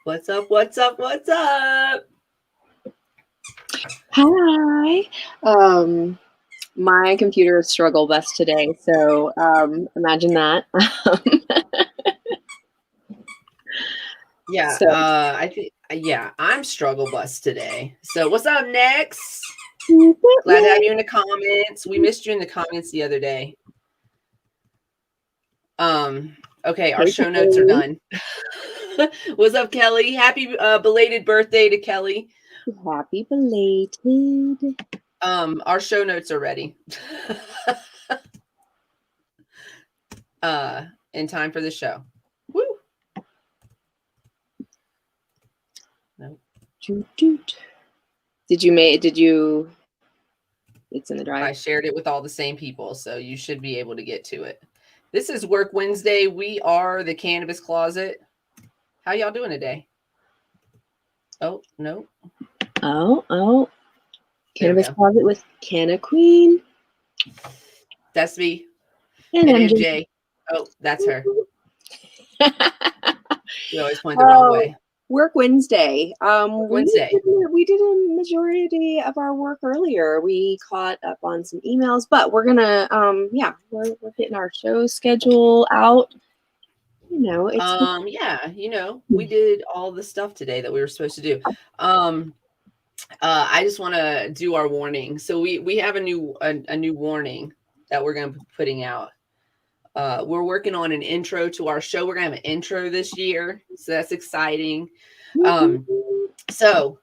What's up? What's up? What's up? Hi. My computer struggled best today, so imagine that. Yeah, So I think I'm struggle bus today. So what's up next? Glad to have you in the comments. We missed you in the comments the other day. Okay, our show notes are done. What's up, Kelly? Happy belated birthday to Kelly. Happy belated. Our show notes are ready. In time for the show. Woo! Nope. Did you it's in the drive? I shared it with all the same people, so you should be able to get to it. This is Work Wednesday. We are the Cannabis Closet. How y'all doing today? Oh, no. Oh. Cannabis Closet with Canna Queen. That's me. And MJ. Oh, that's her. We always point the wrong way. Work Wednesday. Wednesday. We did a majority of our work earlier. We caught up on some emails, but we're gonna we're getting our show schedule out. You know, it's we did all the stuff today that we were supposed to do. I just want to do our warning. So we have a new warning that we're going to be putting out. We're working on an intro to our show. We're going to have an intro this year, so that's exciting. So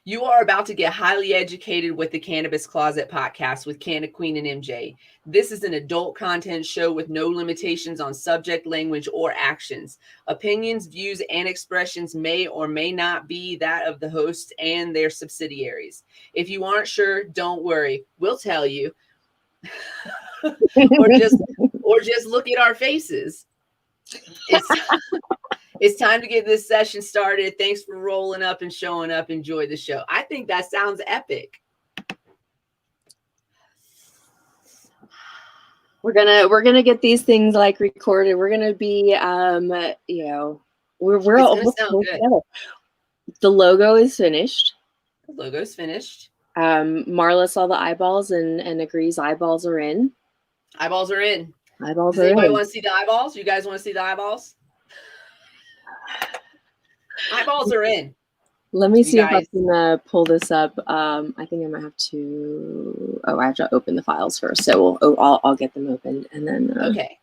you are about to get highly educated with the Cannabis Closet podcast with Canna Queen and MJ. This is an adult content show with no limitations on subject, language, or actions. Opinions, views, and expressions may or may not be that of the hosts and their subsidiaries. If you aren't sure, don't worry. We'll tell you. or just look at our faces. It's time to get this session started. Thanks for rolling up and showing up. Enjoy the show. I think that sounds epic. We're gonna get these things like recorded. We're gonna be we're all together. The logo is finished. The logo's finished. Marla saw the eyeballs and agrees eyeballs are in. Eyeballs are in. Eyeballs Does anybody want to see the eyeballs? You guys want to see the eyeballs? Eyeballs are in. Let me see if I can pull this up. I think I might have to. Oh, I have to open the files first. So I'll get them open and then. Okay.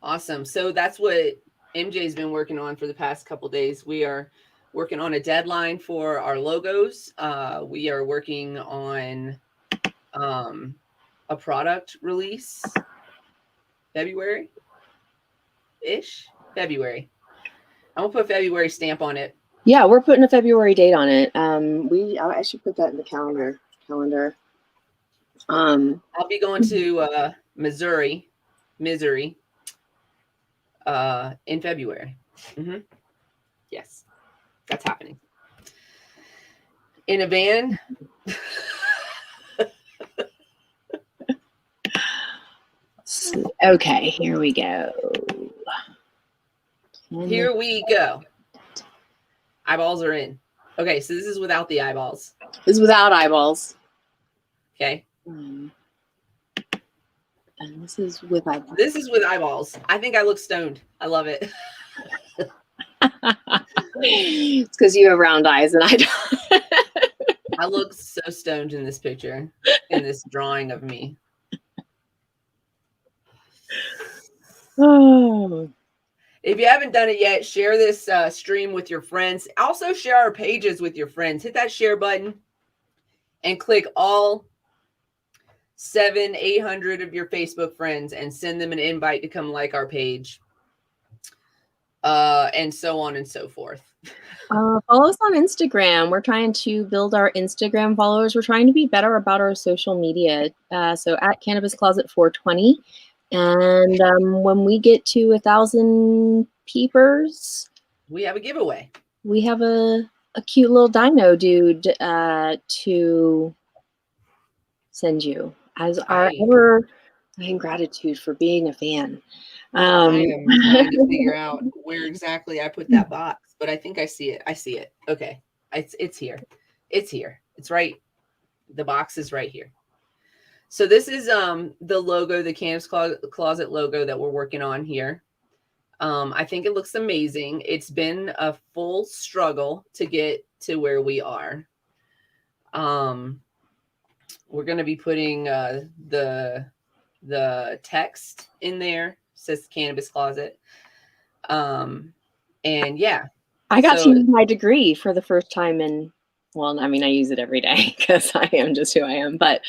Awesome. So that's what MJ's been working on for the past couple days. We are working on a deadline for our logos. We are working on a product release. February-ish. February. I'm gonna put February stamp on it. Yeah, we're putting a February date on it. I should put that in the calendar. I'll be going to Missouri, in February. Mm-hmm. Yes, that's happening. In a van. Okay, here we go. Here we go. Eyeballs are in. Okay, so this is without the eyeballs. This is without eyeballs. Okay. And this is with eyeballs. This is with eyeballs. I think I look stoned. I love it. It's because you have round eyes and I don't. I look so stoned in this picture, in this drawing of me. Oh. If you haven't done it yet, share this stream with your friends. Also share our pages with your friends. Hit that share button and click all 700-800 of your Facebook friends and send them an invite to come like our page. And so on and so forth. Follow us on Instagram. We're trying to build our Instagram followers. We're trying to be better about our social media. So at Cannabis Closet 420. And when we get to 1,000 peepers, we have a giveaway. We have a cute little dino dude to send you as our ever And gratitude for being a fan. I am trying to figure out where exactly I put that box, but I think I see it. I see it. Okay. It's here. It's here. It's right. The box is right here. So this is the logo, the Cannabis Closet logo that we're working on here. I think it looks amazing. It's been a full struggle to get to where we are. We're going to be putting the text in there. It says Cannabis Closet. And yeah. I got to use my degree for the first time in, well, I mean, I use it every day because I am just who I am, but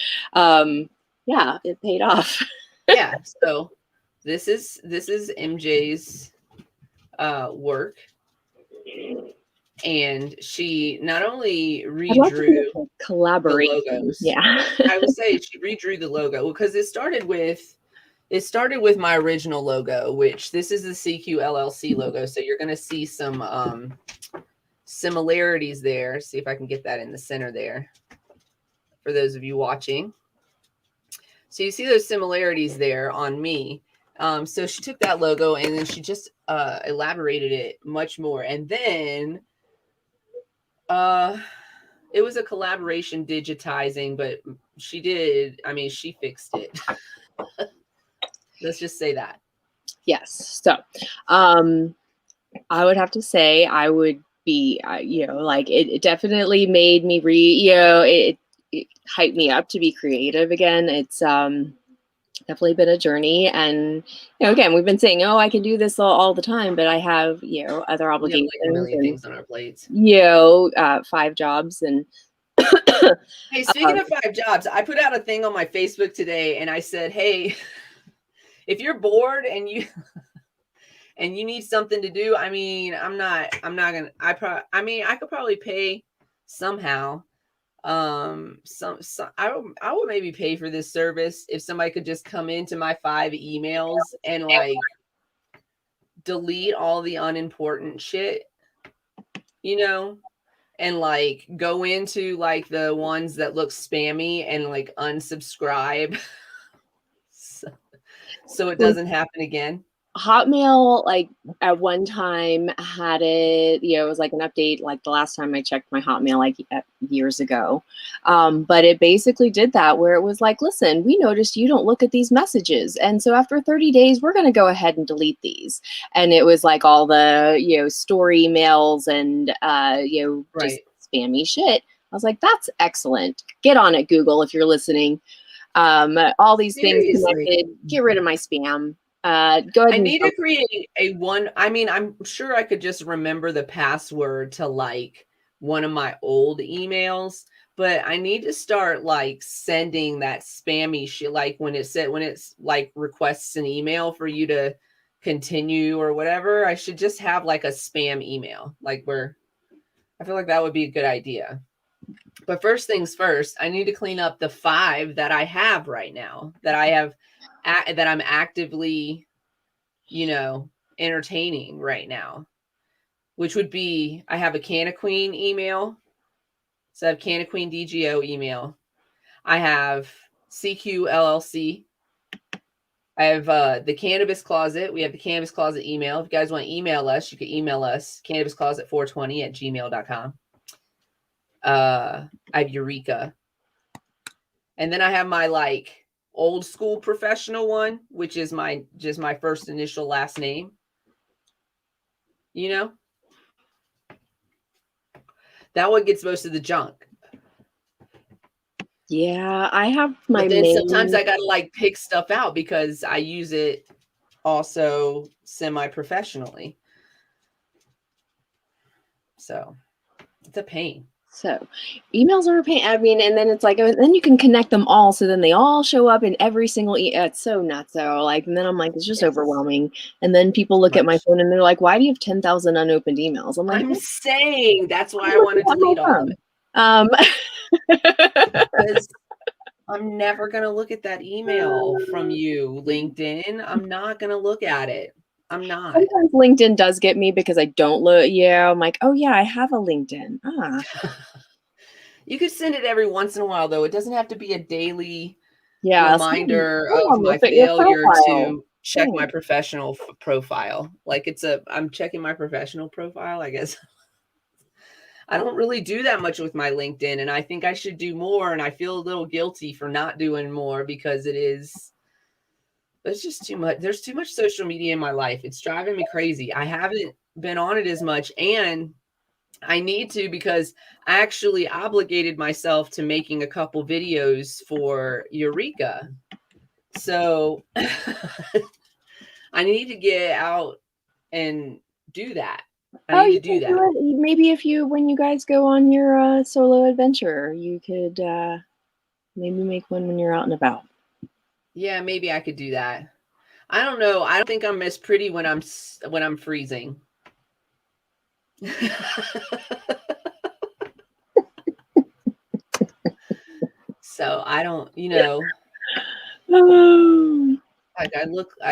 yeah, it paid off. Yeah. So this is MJ's work. And she not only redrew collaboration. The logos. Yeah. I would say she redrew the logo because it started with my original logo, which this is the CQ LLC logo. So you're going to see some similarities there. See if I can get that in the center there for those of you watching. So you see those similarities there on me. So she took that logo and then she just elaborated it much more. And then it was a collaboration digitizing, but she fixed it. Let's just say that. Yes. So I would have to say I would be, like it definitely made me it hyped me up to be creative again. It's definitely been a journey. And, again, we've been saying, oh, I can do this all the time, but I have, other obligations. We have like a million things on our plates. 5 jobs. And hey, speaking of 5 jobs, I put out a thing on my Facebook today and I said, hey, if you're bored and you need something to do, I mean, I could probably pay somehow. I would maybe pay for this service if somebody could just come into my 5 emails and like delete all the unimportant shit, and like go into like the ones that look spammy and like unsubscribe so it doesn't happen again. Hotmail, like at one time had it, it was like an update, like the last time I checked my Hotmail, like years ago. But it basically did that where it was like, listen, we noticed you don't look at these messages. And so after 30 days, we're going to go ahead and delete these. And it was like all the, story emails and, just spammy shit. I was like, that's excellent. Get on it, Google, if you're listening. All these things connected, get rid of my spam. Go ahead. I need to create I'm sure I could just remember the password to like one of my old emails, but I need to start like sending that spammy shit. Like when it's like requests an email for you to continue or whatever, I should just have like a spam email, like where I feel like that would be a good idea. But first things first, I need to clean up the 5 that I have right now that I'm actively, entertaining right now, which would be, I have a Canna Queen email. So I have Canna Queen DGO email. I have CQ LLC. I have the Cannabis Closet. We have the Cannabis Closet email. If you guys want to email us, you can email us, cannabiscloset420@gmail.com. I have Eureka. And then I have my like old school professional one, which is my first initial last name. That one gets most of the junk. Yeah, I have my but then sometimes I gotta like pick stuff out because I use it also semi-professionally. So it's a pain. So emails are a pain. I mean, and then it's like, then you can connect them all. So then they all show up in every single, it's so nuts. So like, and then I'm like, it's just overwhelming. And then people look at my phone and they're like, why do you have 10,000 unopened emails? I'm like, I'm saying that's why I want to delete all of it. Because I'm never going to look at that email from you, LinkedIn. I'm not going to look at it. I'm not. Sometimes LinkedIn does get me because I don't look. Yeah, I'm like, oh yeah, I have a LinkedIn. You could send it every once in a while, though. It doesn't have to be a daily reminder of my failure to check my professional profile. Like I'm checking my professional profile, I guess. I don't really do that much with my LinkedIn, and I think I should do more, and I feel a little guilty for not doing more because it's just too much. There's too much social media in my life. It's driving me crazy. I haven't been on it as much, and I need to because I actually obligated myself to making a couple videos for Eureka. So I need to get out and do that. I need to do that. Maybe when you guys go on your solo adventure, you could maybe make one when you're out and about. Yeah, maybe I could do that. I don't know. I don't think I'm as pretty when I'm freezing. So I don't, like I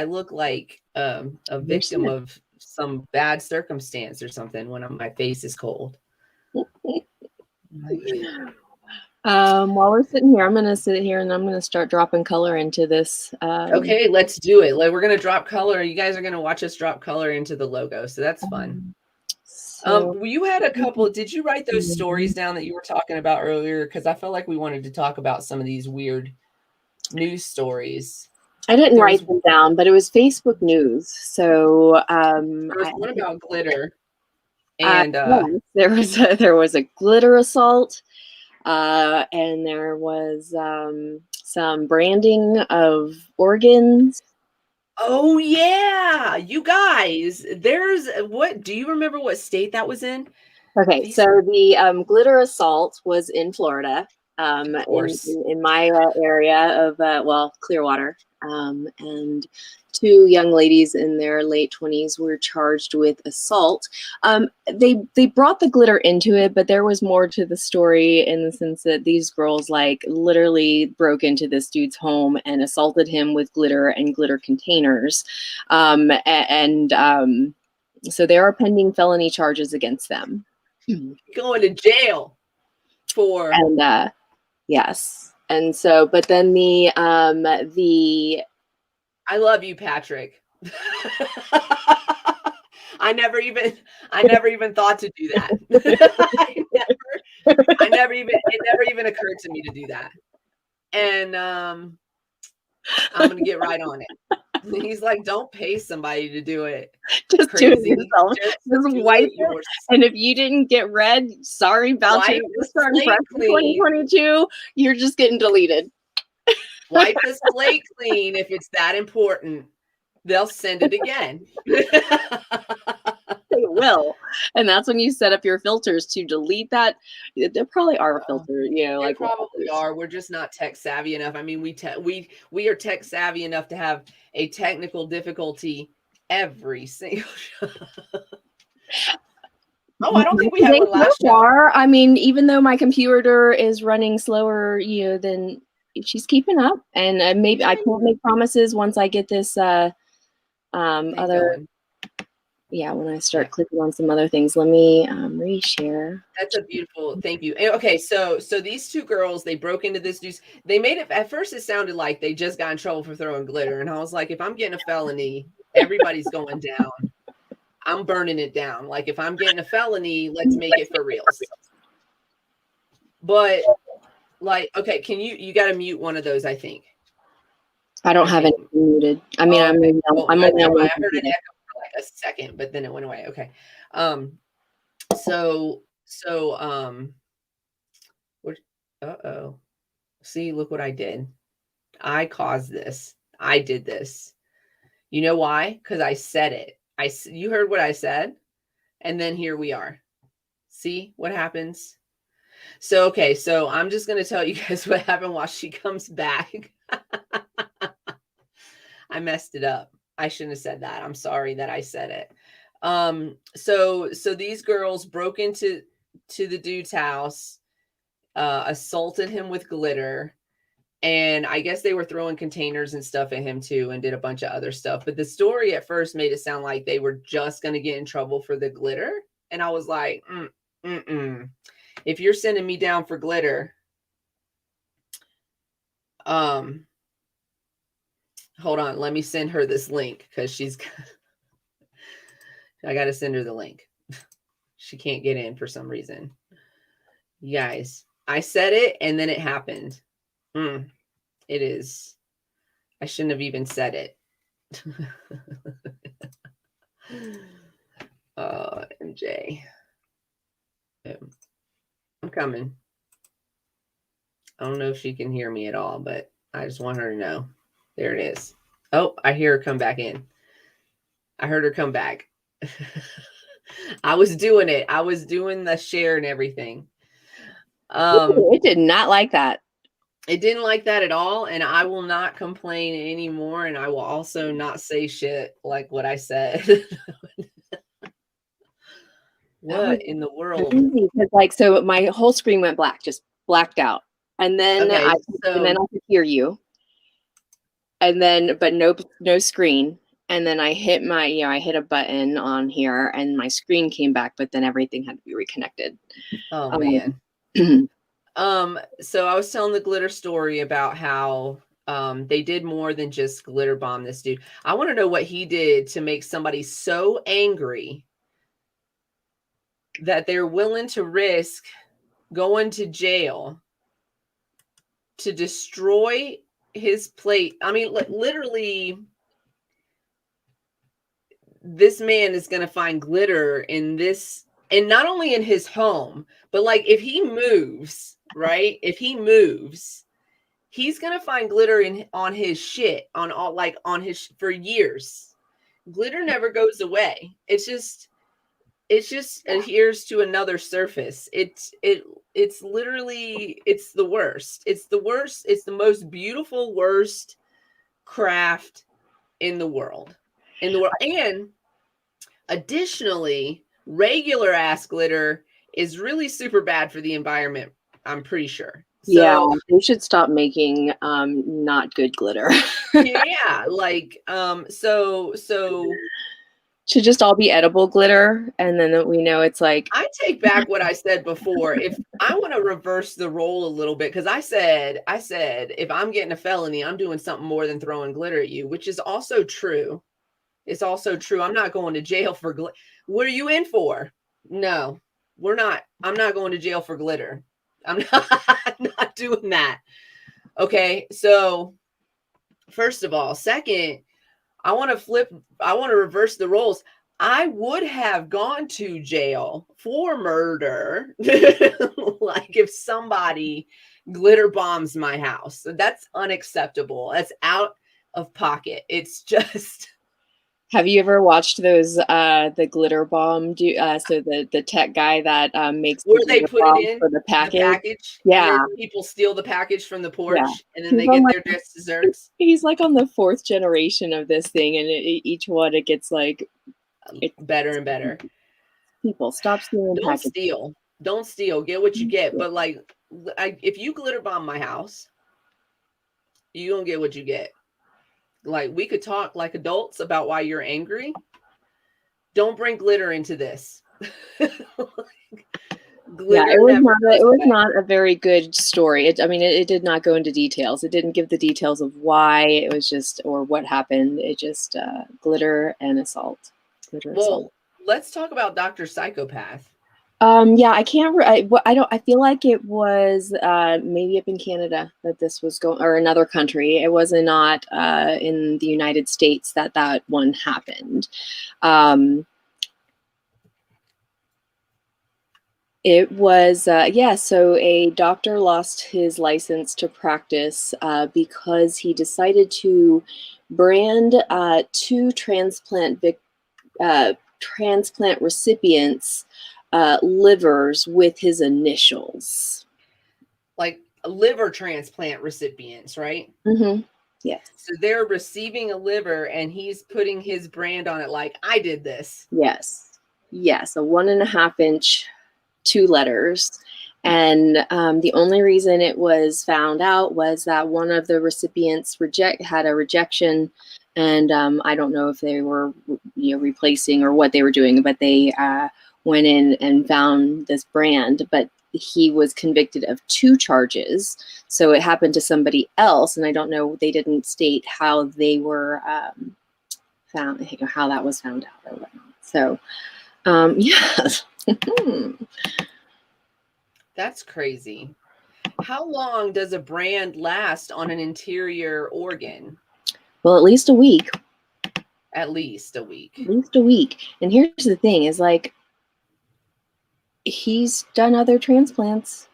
look like a victim of some bad circumstance or something when my face is cold. While we're sitting here, I'm going to sit here and I'm going to start dropping color into this. Okay, let's do it. Like, we're going to drop color. You guys are going to watch us drop color into the logo. So that's fun. You had a couple. Did you write those stories down that you were talking about earlier? Because I felt like we wanted to talk about some of these weird news stories. I didn't write them down, but it was Facebook news. So there was one about glitter, and there was a glitter assault, and there was some branding of organs. Oh yeah, you guys. Do you remember what state that was in? Okay, so the glitter assault was in Florida, in my area of Clearwater, and two young ladies in their late 20s were charged with assault. They brought the glitter into it, but there was more to the story in the sense that these girls like literally broke into this dude's home and assaulted him with glitter and glitter containers, so there are pending felony charges against them. Going to jail for yes. And so, but then the I love you, Patrick. I never even thought to do that. it never even occurred to me to do that. And I'm gonna get right on it. He's like, don't pay somebody to do it. Just do it yourself. Just wipe it. And if you didn't get read, sorry about you. You're starting fresh 2022. You're just getting deleted. Wipe the slate clean if it's that important. They'll send it again. They will. And that's when you set up your filters to delete that. There probably are filters, They probably are. We're just not tech savvy enough. I mean, we are tech savvy enough to have a technical difficulty every single show. Oh, I don't think we had one last show. I mean, even though my computer is running slower, than she's keeping up, and maybe I can't make promises once I get this when I start clicking on some other things. Let me reshare. That's a beautiful, thank you. Okay, so these two girls, they broke into this dude's, they made it, at first it sounded like they just got in trouble for throwing glitter, and I was like, if I'm getting a felony, everybody's going down. I'm burning it down. Like, if I'm getting a felony, let's make it for reals. But like, okay, can you got to mute one of those, I think. I don't have it muted. I mean, I heard an echo for like a second, but then it went away. Okay. See, look what I did. I caused this. I did this. You know why? Because I said it. You heard what I said, and then here we are. See what happens? So, okay, so I'm just going to tell you guys what happened while she comes back. I messed it up. I shouldn't have said that. I'm sorry that I said it. So these girls broke into the dude's house, assaulted him with glitter, and I guess they were throwing containers and stuff at him too, and did a bunch of other stuff. But the story at first made it sound like they were just going to get in trouble for the glitter. And I was like, if you're sending me down for glitter, Hold on. Let me send her this link because I got to send her the link. She can't get in for some reason. You guys, I said it and then it happened. It is. I shouldn't have even said it. MJ. I'm coming. I don't know if she can hear me at all, but I just want her to know. There it is. Oh, I hear her come back in. I heard her come back. I was doing it. I was doing the share and everything. It did not like that. It didn't like that at all, and I will not complain anymore, and I will also not say shit like what I said. What in the world? Because so my whole screen went black, just blacked out, and then Okay, I could hear you, and then but no screen, and then I hit I hit a button on here, and my screen came back, but then everything had to be reconnected. Oh man. So I was telling the glitter story about how they did more than just glitter bomb this dude. I want to know what he did to make somebody so angry that they're willing to risk going to jail to destroy his plate. I mean, literally, this man is going to find glitter in this, and not only in his home, but like if he moves, right? If he moves, he's going to find glitter on his shit, on his, for years. Glitter never goes away. It just adheres to another surface. It's literally, it's the worst. It's the worst. It's the most beautiful, worst craft in the world. And additionally, regular ass glitter is really super bad for the environment, I'm pretty sure. Yeah, they should stop making not good glitter. Yeah, like so should just all be edible glitter, and then we know it's like. I take back what I said before. If I want to reverse the role a little bit, because I said if I'm getting a felony, I'm doing something more than throwing glitter at you, which is also true. It's also true. I'm not going to jail for glitter. What are you in for? No, we're not. I'm not going to jail for glitter. I'm not doing that. Okay, so first of all, second, I want to reverse the roles. I would have gone to jail for murder. Like if somebody glitter bombs my house, that's unacceptable. That's out of pocket. It's just. Have you ever watched those the glitter bomb? So the tech guy that makes where they put it in for the package. Yeah, and then people steal the package from the porch, and then they get their desserts. He's like on the 4th generation of this thing, and each one it gets like better and better. People, stop stealing. Don't steal. Get what you get. But like, if you glitter bomb my house, you don't get what you get. Like, we could talk like adults about why you're angry. Don't bring glitter into this. Glitter, it was not a very good story. It did not go into details. It didn't give the details of why it was just, or what happened. It just glitter and assault. Well, let's talk about Dr. Psychopath. Yeah, I can't. I feel like it was maybe up in Canada that this was going, or another country. It was not in the United States that one happened. It was so a doctor lost his license to practice because he decided to brand 2 transplant recipients livers with his initials. Like liver transplant recipients, right? Mm-hmm. Yes. So they're receiving a liver and he's putting his brand on it, like, I did this. Yes. A 1.5 inch, 2 letters. And the only reason it was found out was that one of the recipients had a rejection. And I don't know if they were replacing or what they were doing, but they went in and found this brand. But he was convicted of 2 charges. So it happened to somebody else, and I don't know, they didn't state how they were found, how that was found out or whatnot. So, yeah. That's crazy. How long does a brand last on an interior organ? Well, at least a week. At least a week. At least a week. And here's the thing is, like, he's done other transplants.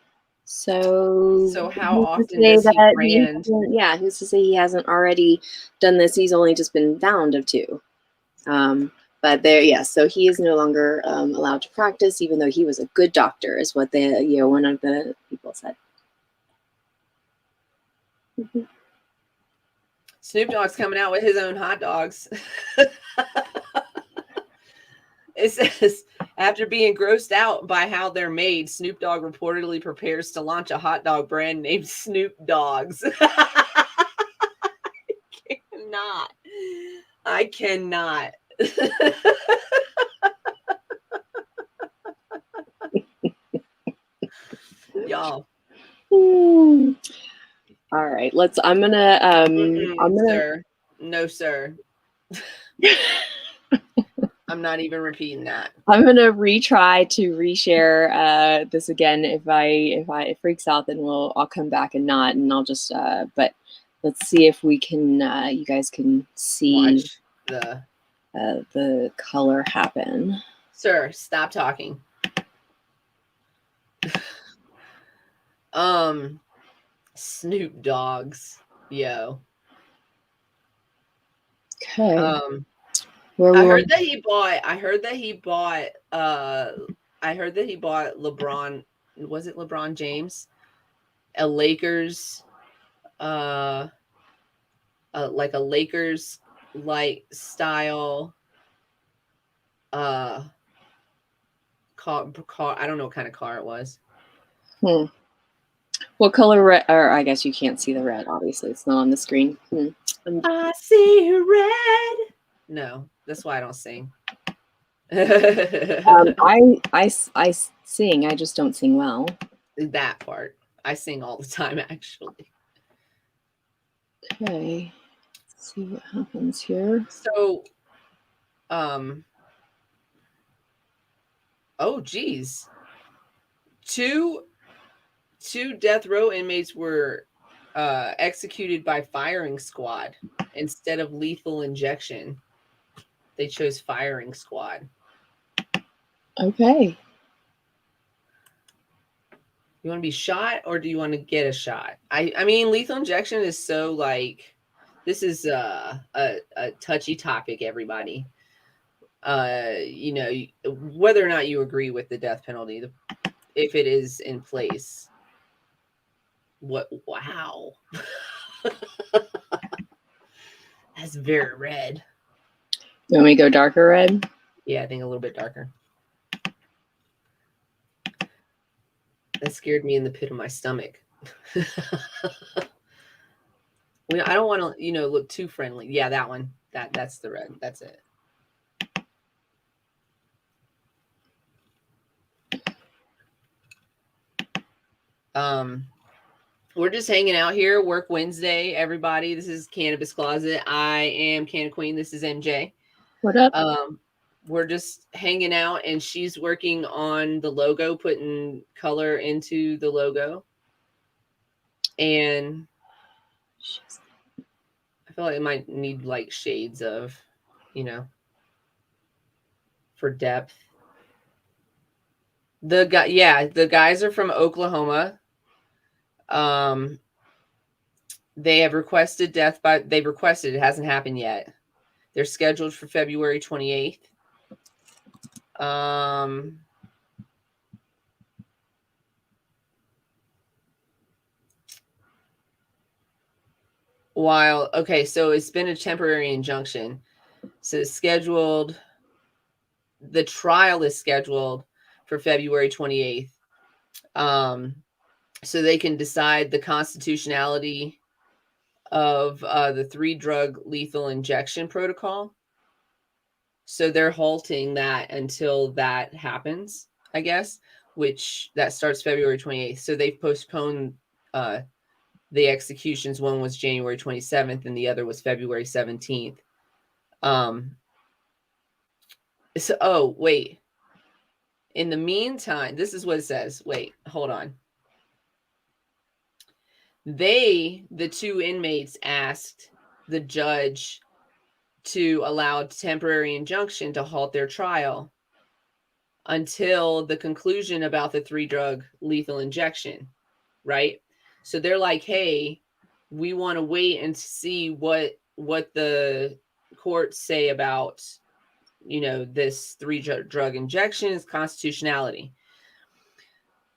So how often does he brand? Who's to say he hasn't already done this? He's only just been found of 2. But there, yes. So he is no longer allowed to practice, even though he was a good doctor, is what one of the people said. Mm-hmm. Snoop Dogg's coming out with his own hot dogs. It says, after being grossed out by how they're made, Snoop Dogg reportedly prepares to launch a hot dog brand named Snoop Dogs. I cannot. Y'all. All right, I'm gonna sir. No, sir. I'm not even repeating that. I'm gonna retry to reshare this again. If it freaks out, then I'll come back and not, and I'll just but let's see if we can you guys can see the color happen. Sir, stop talking. Snoop Dogg's, yo. Okay. I heard that he bought LeBron. Was it LeBron James? A Lakers, like a Lakers like style car. I don't know what kind of car it was. What color red? Or I guess you can't see the red. Obviously, it's not on the screen. I see red. No, that's why I don't sing. I sing. I just don't sing well. That part. I sing all the time, actually. Okay. Let's see what happens here. So, oh geez. Two death row inmates were executed by firing squad instead of lethal injection. They chose firing squad. Okay. You want to be shot or do you want to get a shot? I mean, lethal injection is so like, this is a touchy topic, everybody. You know, whether or not you agree with the death penalty, if it is in place. Wow. That's very red. You want me to go darker red? Yeah, I think a little bit darker. That scared me in the pit of my stomach. I don't want to, look too friendly. Yeah, that one. That's the red. That's it. We're just hanging out here. Work Wednesday, everybody. This is Cannabis Closet. I am Canna Queen. This is MJ. What up? We're just hanging out, and she's working on the logo, putting color into the logo. And I feel like it might need like shades of, for depth. The guys are from Oklahoma. They have requested they've requested, it hasn't happened yet. They're scheduled for February 28th. So it's been a temporary injunction. So the trial is scheduled for February 28th. So they can decide the constitutionality of the 3-drug lethal injection protocol. So they're halting that until that happens, I guess. which that starts February 28th. So they've postponed the executions. One was January 27th and the other was February 17th. So, wait. In the meantime, this is what it says. Wait, hold on. The two inmates, asked the judge to allow a temporary injunction to halt their trial until the conclusion about the 3-drug lethal injection, right? So they're like, hey, we want to wait and see what the courts say about, this 3-drug injection's constitutionality.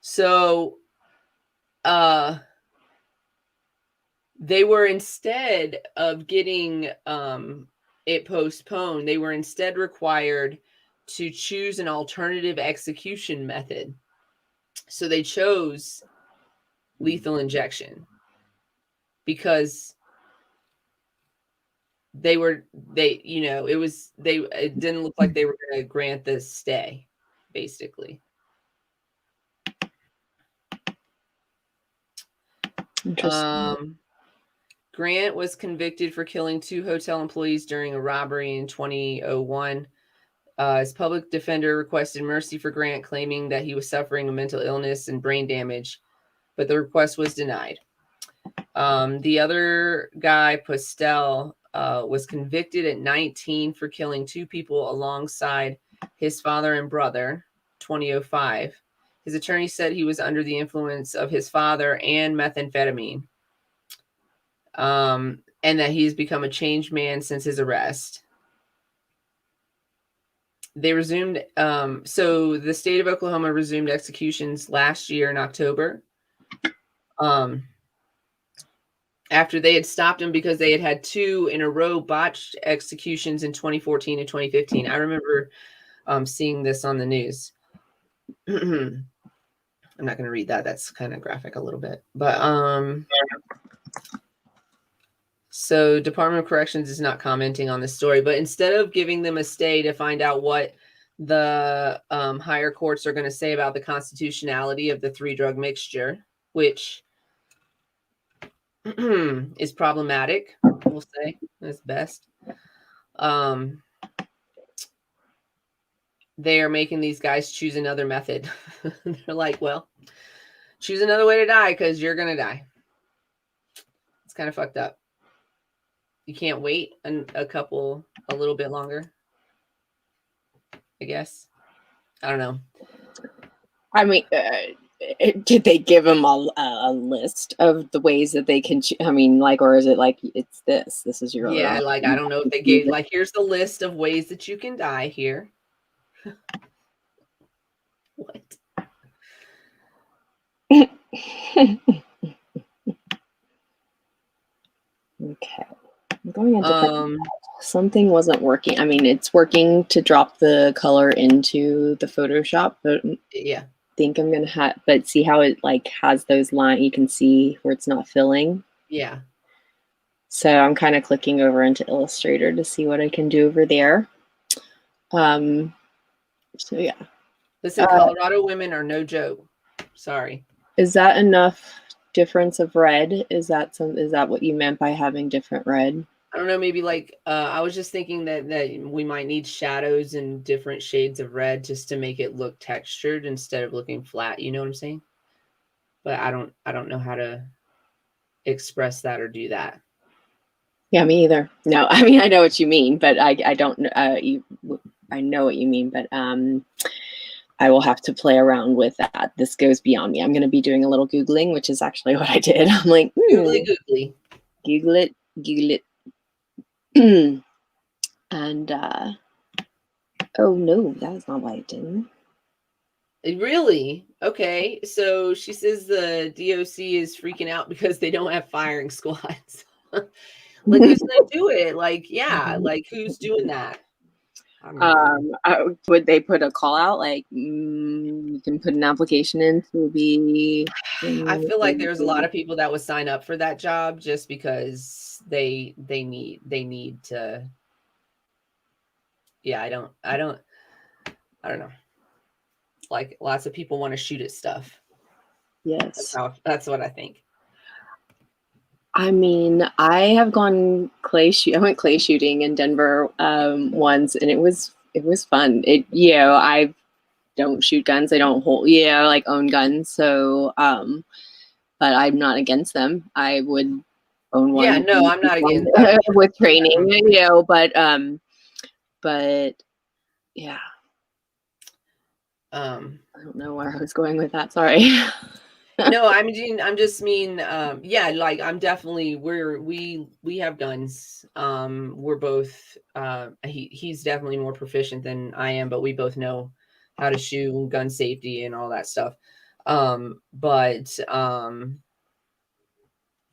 So they were, instead of getting it postponed, they were instead required to choose an alternative execution method. So they chose lethal injection because it didn't look like they were going to grant this stay, basically. Interesting. Grant was convicted for killing 2 hotel employees during a robbery in 2001. His public defender requested mercy for Grant, claiming that he was suffering a mental illness and brain damage, but the request was denied. The other guy, Postel, was convicted at 19 for killing 2 people alongside his father and brother, 2005. His attorney said he was under the influence of his father and methamphetamine, and that he's become a changed man since his arrest. They resumed, so the state of Oklahoma resumed executions last year in October. After they had stopped them because they had 2 in a row botched executions in 2014 and 2015. I remember seeing this on the news. I'm not going to read that. That's kind of graphic a little bit. But so Department of Corrections is not commenting on this story. But instead of giving them a stay to find out what the higher courts are going to say about the constitutionality of the 3-drug mixture, which is problematic, we'll say, as best. They are making these guys choose another method. They're like, well, choose another way to die because you're going to die. It's kind of fucked up. You can't wait a little bit longer, I guess. I don't know. I mean, did they give them a list of the ways that they can? I mean, like, or is it like it's this? This is your I don't know if they gave here's the list of ways that you can die here. What? Okay, I'm going into something wasn't working. I mean, it's working to drop the color into the Photoshop, but yeah, I think I'm gonna but see how it like has those lines. You can see where it's not filling. Yeah. So I'm kind of clicking over into Illustrator to see what I can do over there. So yeah. Listen, Colorado women are no joke. Sorry. Is that enough difference of red? Is that what you meant by having different red? I don't know, maybe like I was just thinking that we might need shadows and different shades of red just to make it look textured instead of looking flat, you know what I'm saying? But I don't know how to express that or do that. Yeah, me either. No, I mean I know what you mean, but I don't I know what you mean, but I will have to play around with that. This goes beyond me. I'm going to be doing a little Googling, which is actually what I did. I'm like, Googly. Google it. And, oh no, that is not what I did. Really? Okay. So she says the DOC is freaking out because they don't have firing squads. Like, who's going to do it? Like, yeah, like who's doing that? Would they put a call out like you can put an application in to be? I feel like there's a lot of people that would sign up for that job just because they need to. Yeah, I don't know. Like lots of people want to shoot at stuff. Yes. That's what I think. I mean, I have gone I went clay shooting in Denver once, and it was fun. I don't shoot guns. I don't like own guns. So, but I'm not against them. I would own one. Yeah, no, I'm not against that. with training, but yeah. I don't know where I was going with that. Sorry. No, I'm just mean, yeah, like I'm definitely we have guns. We're both he's definitely more proficient than I am, but we both know how to shoot and gun safety and all that stuff. But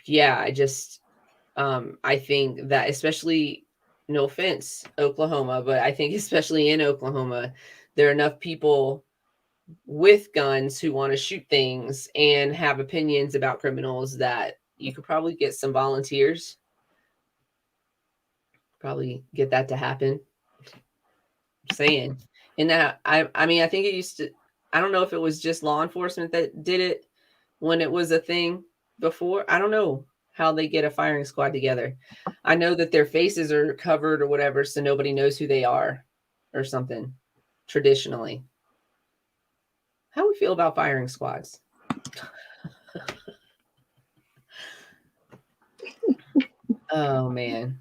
yeah, I think that especially, no offense, Oklahoma, but I think especially in Oklahoma, there are enough people with guns who want to shoot things and have opinions about criminals that you could probably get some volunteers, probably get that to happen. I'm saying. And that I mean, I think it used to, I don't know if it was just law enforcement that did it when it was a thing before. I don't know how they get a firing squad together. I know that their faces are covered or whatever, so nobody knows who they are or something traditionally. How do we feel about firing squads? Oh man.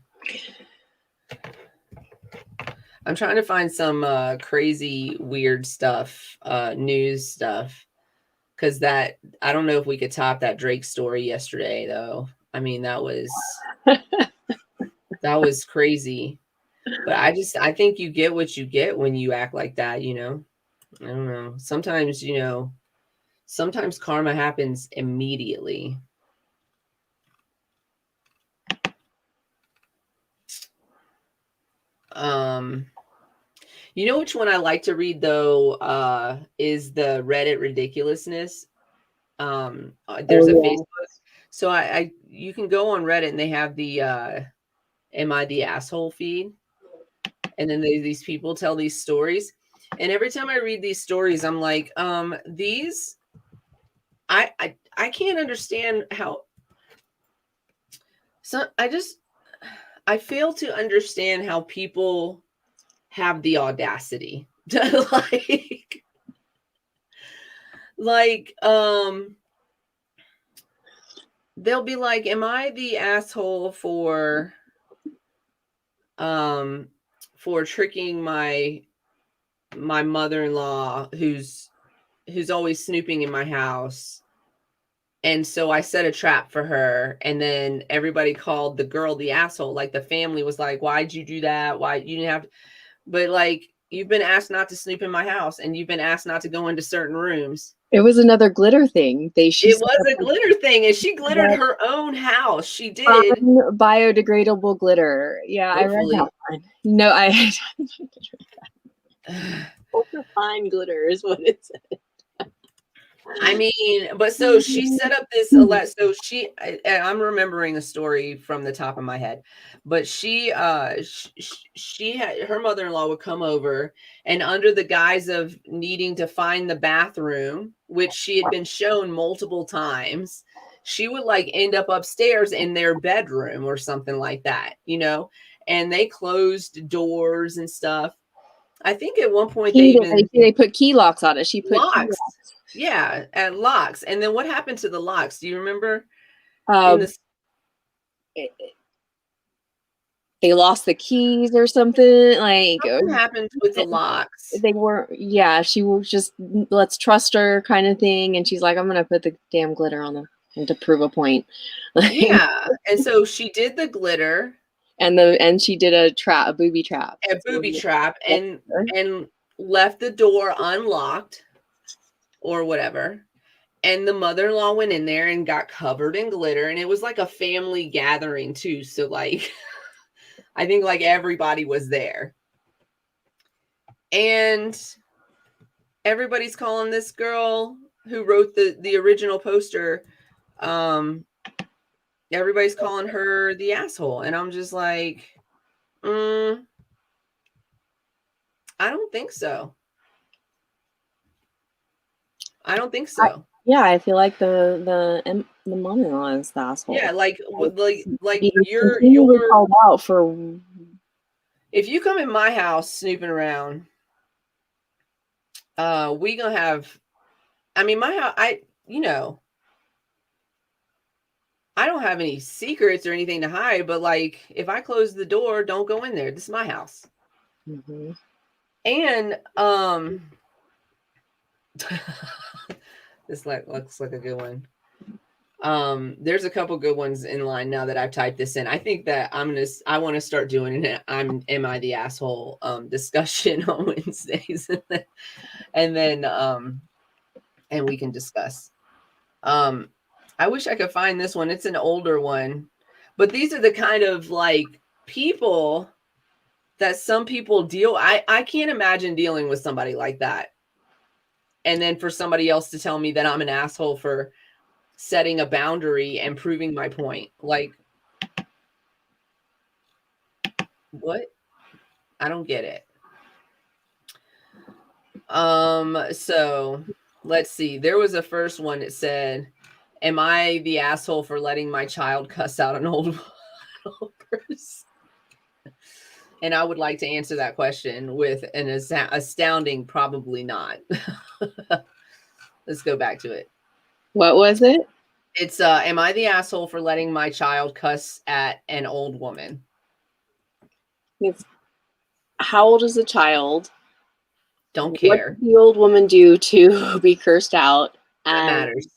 I'm trying to find some crazy weird stuff, news stuff. Cause that, I don't know if we could top that Drake story yesterday though. I mean, that was crazy. But I think you get what you get when you act like that, you know? I don't know. Sometimes, sometimes karma happens immediately. You know which one I like to read though, is the Reddit ridiculousness. There's a Facebook. So you can go on Reddit and they have the Am I the Asshole feed? And then these people tell these stories. And every time I read these stories, I'm like, these I can't understand how. So I fail to understand how people have the audacity to like they'll be like, am I the asshole for tricking my mother-in-law who's always snooping in my house, and so I set a trap for her, and then everybody called the girl the asshole. Like the family was like, why'd you do that? Why you didn't have to? But like, you've been asked not to snoop in my house, and you've been asked not to go into certain rooms. It was another glitter thing. It was a glitter thing, and she glittered her own house. She did. Biodegradable glitter. Yeah, hopefully. I read that one. No, I ultra-fine glitter is what it said. I mean, but so she set up this, so I'm remembering a story from the top of my head, but she had, her mother-in-law would come over, and under the guise of needing to find the bathroom, which she had been shown multiple times, she would like end up upstairs in their bedroom or something like that, and they closed doors and stuff. I think at one point they put key locks on it. She put locks. Yeah, and locks. And then what happened to the locks? Do you remember? They lost the keys or something. Like something happened with the locks. They weren't. Yeah, she was just, let's trust her kind of thing. And she's like, I'm gonna put the damn glitter on them to prove a point. Yeah, and so she did the glitter, and she did a booby trap, and left the door unlocked or whatever. And the mother-in-law went in there and got covered in glitter, and it was like a family gathering too. So like, I think like everybody was there, and everybody's calling this girl who wrote the original poster. Everybody's calling her the asshole, and I'm just like, I don't think so. I don't think so. I feel like the mom-in-law is the asshole. Yeah, like Being you're continually called out for. if you come in my house snooping around, we gonna have. I mean, my house. I don't have any secrets or anything to hide, but like if I close the door, don't go in there. This is my house. Mm-hmm. And this looks like a good one. There's a couple good ones in line now that I've typed this in. I think that I want to start doing an am I the asshole discussion on Wednesdays, and then and we can discuss. I wish I could find this one. It's an older one, but these are the kind of like people that some people deal. I can't imagine dealing with somebody like that, and then for somebody else to tell me that I'm an asshole for setting a boundary and proving my point. Like, what? I don't get it. So let's see. There was a first one that said, am I the asshole for letting my child cuss out an old person? And I would like to answer that question with an astounding probably not. Let's go back to it. What was it? It's am I the asshole for letting my child cuss at an old woman? It's, how old is the child? Don't care. What did the old woman do to be cursed out? That matters.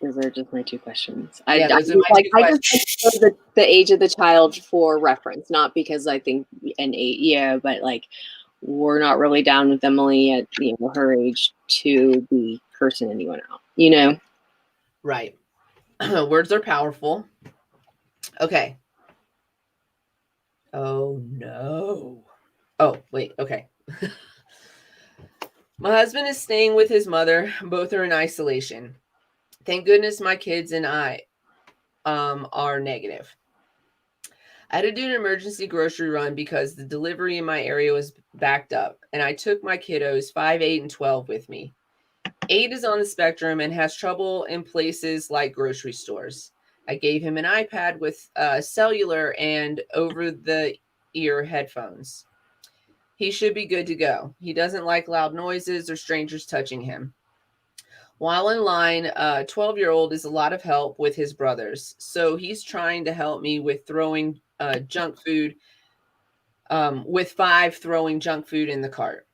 Those are just my two questions. Those are my two questions. I just the age of the child for reference, not because I think an 8, but like we're not really down with Emily at her age to be cursing anyone out. Right. Words are powerful. Okay. Oh no. Oh wait. Okay. My husband is staying with his mother. Both are in isolation. Thank goodness my kids and I are negative. I had to do an emergency grocery run because the delivery in my area was backed up, and I took my kiddos 5, 8, and 12 with me. 8 is on the spectrum and has trouble in places like grocery stores. I gave him an iPad with cellular and over-the-ear headphones. He should be good to go. He doesn't like loud noises or strangers touching him. While in line, 12-year-old is a lot of help with his brothers. So he's trying to help me with throwing junk food, with 5 throwing junk food in the cart.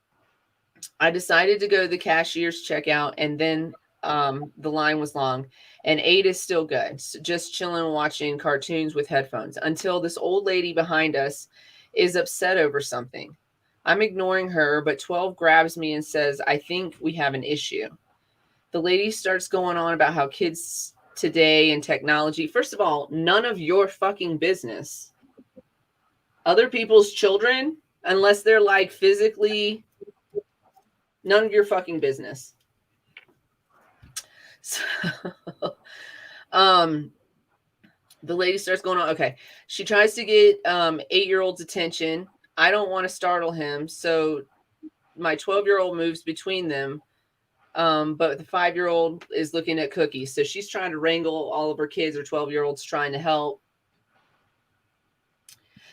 I decided to go to the cashier's checkout, and then the line was long, and 8 is still good. So just chilling, watching cartoons with headphones until this old lady behind us is upset over something. I'm ignoring her, but 12 grabs me and says, I think we have an issue. The lady starts going on about how kids today and technology. First of all, none of your fucking business. Other people's children, unless they're like physically, none of your fucking business. So, the lady starts going on. Okay. She tries to get 8-year-old's attention. I don't want to startle him. So my 12-year-old moves between them. But the 5-year-old is looking at cookies. So she's trying to wrangle all of her kids, or 12-year-olds trying to help.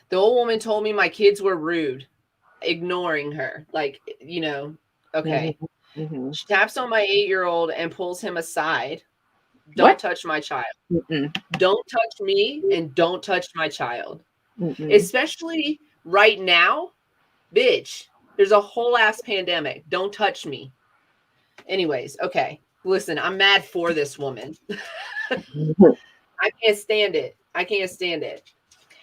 The old woman told me my kids were rude, ignoring her. Like, okay. Mm-hmm. She taps on my 8-year-old and pulls him aside. Don't touch my child. Mm-mm. Don't touch me, and don't touch my child. Mm-mm. Especially right now, bitch. There's a whole ass pandemic. Don't touch me. Anyways, okay. Listen, I'm mad for this woman. I can't stand it.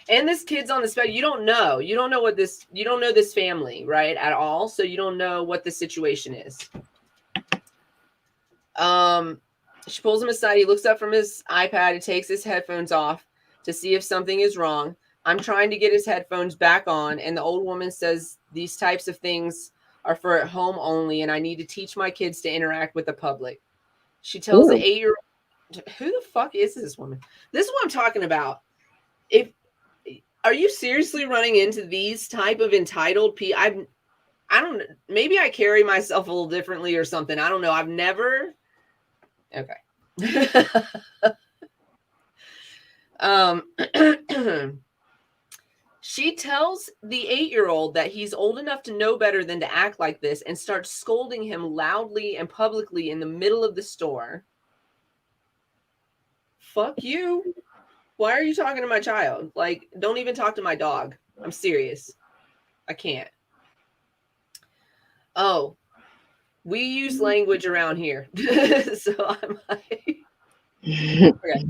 And this kid's on the spectrum. You don't know this family, right? At all. So you don't know what the situation is. She pulls him aside. He looks up from his iPad and takes his headphones off to see if something is wrong. I'm trying to get his headphones back on, and the old woman says these types of things are for at home only, and I need to teach my kids to interact with the public. She tells the 8-year-old, who the fuck is this woman? This is what I'm talking about. Are you seriously running into these type of entitled people? I don't, maybe I carry myself a little differently or something. I don't know. I've never, okay. She tells the 8-year-old that he's old enough to know better than to act like this and starts scolding him loudly and publicly in the middle of the store. Fuck you. Why are you talking to my child? Like, don't even talk to my dog. I'm serious. I can't. Oh, we use language around here. So I'm like, okay.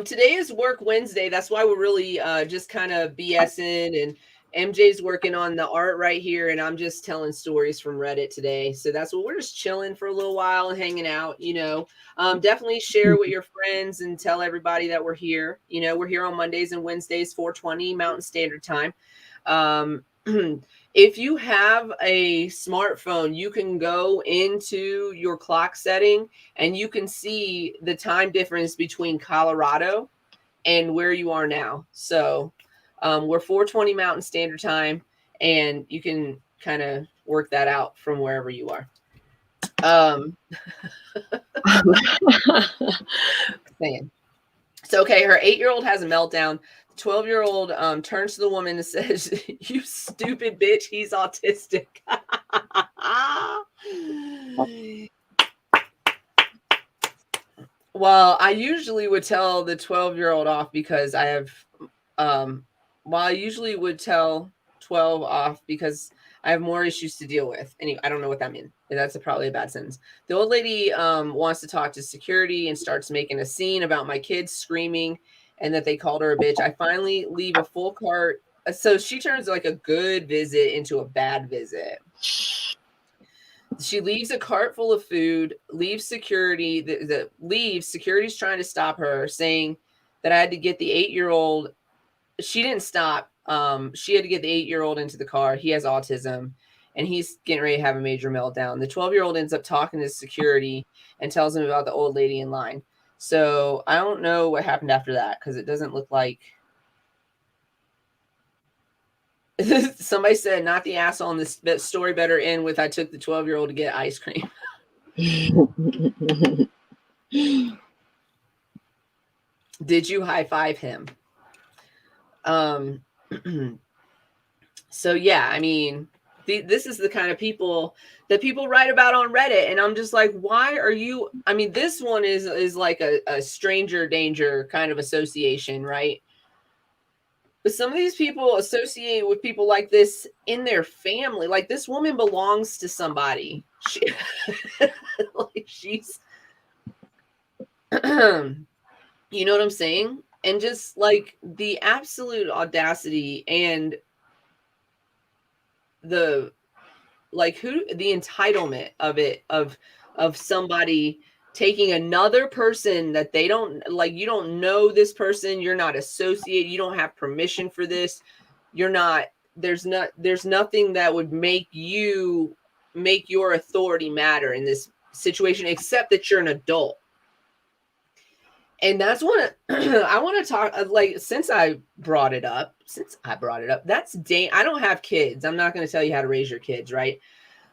Today is Work Wednesday. That's why we're really just kind of BSing, and MJ's working on the art right here, and I'm just telling stories from Reddit today. So that's what we're just chilling for a little while and hanging out, you know. Definitely share with your friends and tell everybody that we're here. You know, we're here on Mondays and Wednesdays, 4:20 Mountain Standard Time. If you have a smartphone, you can go into your clock setting and you can see the time difference between Colorado and where you are now. So we're 4:20 Mountain Standard Time, and you can kind of work that out from wherever you are. Saying. So, okay, her 8-year-old has a meltdown. 12-year-old turns to the woman and says, "You stupid bitch, he's autistic." Well, I usually would tell the 12-year-old off because I have, I usually would tell 12 off because I have more issues to deal with. Anyway, I don't know what that means. That's probably a bad sentence. The old lady wants to talk to security and starts making a scene about my kids screaming and that they called her a bitch. I finally leave a full cart. So she turns like a good visit into a bad visit. She leaves a cart full of food, leaves security, leaves security's trying to stop her, saying that I had to get the 8-year-old. She didn't stop. She had to get the 8-year-old into the car. He has autism and he's getting ready to have a major meltdown. The 12-year-old ends up talking to security and tells him about the old lady in line. So I don't know what happened after that because it doesn't look like. Somebody said, not the asshole in this story better end with I took the 12-year-old to get ice cream. Did you high five him? So yeah, I mean, this is the kind of people that people write about on Reddit, and I'm just like, why are you? I mean, this one is like a stranger danger kind of association, right? But some of these people associate with people like this in their family. Like this woman belongs to somebody. Like she's, you know what I'm saying? And just like the absolute audacity and the entitlement of it, of somebody taking another person that they don't like. You don't know this person, you're not associated, you don't have permission for this, you're not, there's nothing that would make your authority matter in this situation except that you're an adult. And that's what I want to talk like since I brought it up, that's I don't have kids. I'm not going to tell you how to raise your kids, right?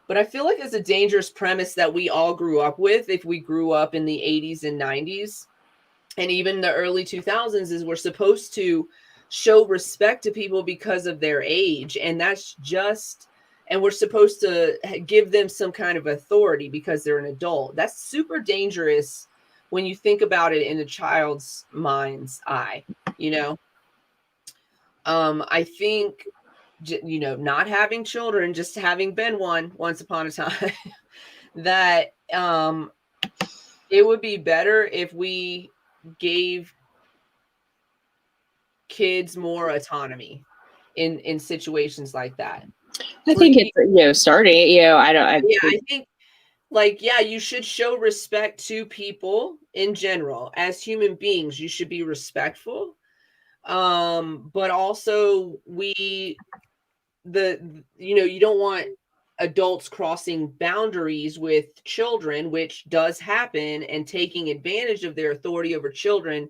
But I feel like it's a dangerous premise that we all grew up with if we grew up in the 80s and 90s and even the early 2000s is we're supposed to show respect to people because of their age, and and we're supposed to give them some kind of authority because they're an adult. That's super dangerous when you think about it in a child's mind's eye, you know? I think, you know, not having children, just having been one once upon a time, that it would be better if we gave kids more autonomy in situations like that. I think it's, starting, I think like, yeah, you should show respect to people in general. As human beings, you should be respectful. But also you don't want adults crossing boundaries with children, which does happen, and taking advantage of their authority over children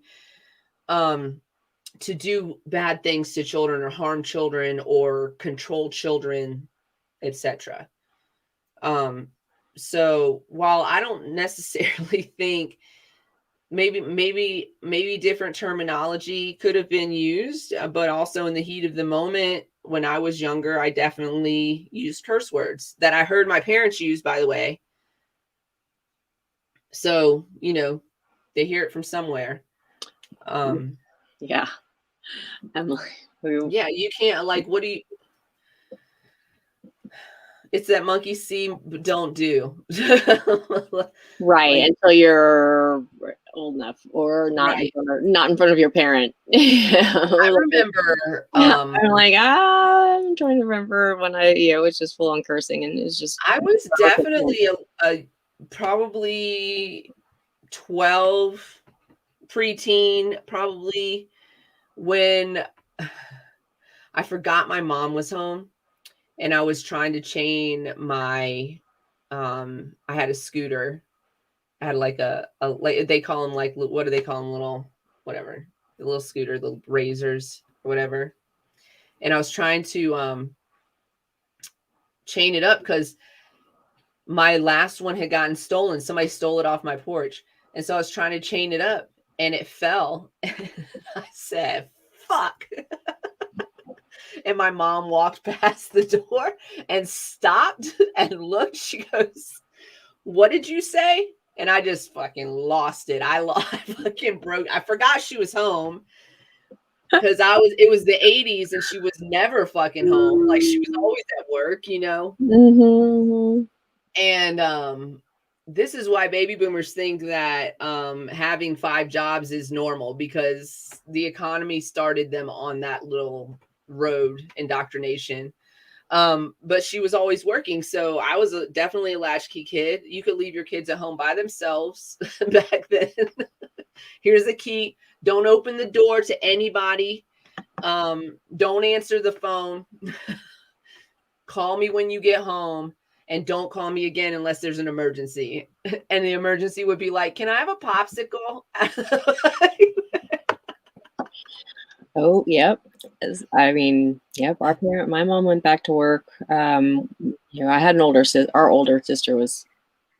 to do bad things to children or harm children or control children etc. So while I don't necessarily think maybe different terminology could have been used, but also in the heat of the moment when I was younger, I definitely used curse words that I heard my parents use, by the way. So, they hear it from somewhere. Yeah. Emily. Yeah, you can't, like, it's that monkey see, but don't do. Right, Like, until you're old enough or not right. not in front of your parent. I remember, I'm like, I'm trying to remember when I, was just full on cursing, and it's just I was definitely a probably 12, preteen, probably, when I forgot my mom was home and I was trying to chain my I had a scooter. I had like a like, they call them, like, what do they call them, little whatever, the little scooter, the razors or whatever. And I was trying to chain it up because my last one had gotten stolen. Somebody stole it off my porch. And so I was trying to chain it up and it fell. I said, fuck. And my mom walked past the door and stopped and looked. She goes, what did you say? And I just fucking lost it. I fucking broke. I forgot she was home because it was the 80s and she was never fucking home. Like, she was always at work, Mm-hmm. And this is why baby boomers think that having 5 jobs is normal, because the economy started them on that little road, indoctrination. But she was always working, so I was definitely a latchkey kid. You could leave your kids at home by themselves back then. Here's the key: don't open the door to anybody. Don't answer the phone. Call me when you get home, and don't call me again unless there's an emergency. And the emergency would be like, can I have a popsicle? Oh, yep. I mean, yep. My mom went back to work. I had an older sister. Our older sister was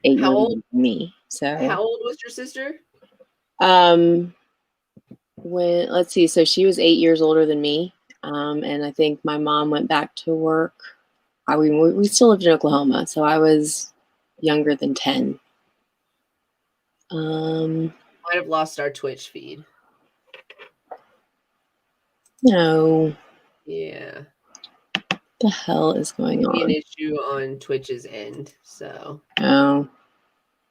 8 years older than me. So how old was your sister? Let's see, so she was 8 years older than me. And I think my mom went back to work. We still lived in Oklahoma, so I was younger than 10. Might have lost our Twitch feed. No. Yeah. What the hell is going on? An issue on Twitch's end. So. Oh.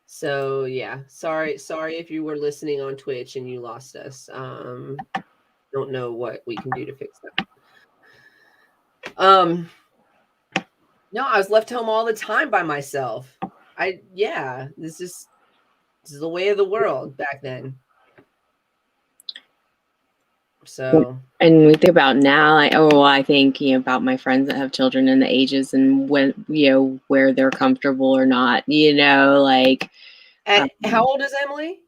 So yeah, sorry if you were listening on Twitch and you lost us. Don't know what we can do to fix that. No, I was left home all the time by myself. This is the way of the world back then. So, and we think about now, I think, about my friends that have children and the ages and when, where they're comfortable or not, like. How old is Emily?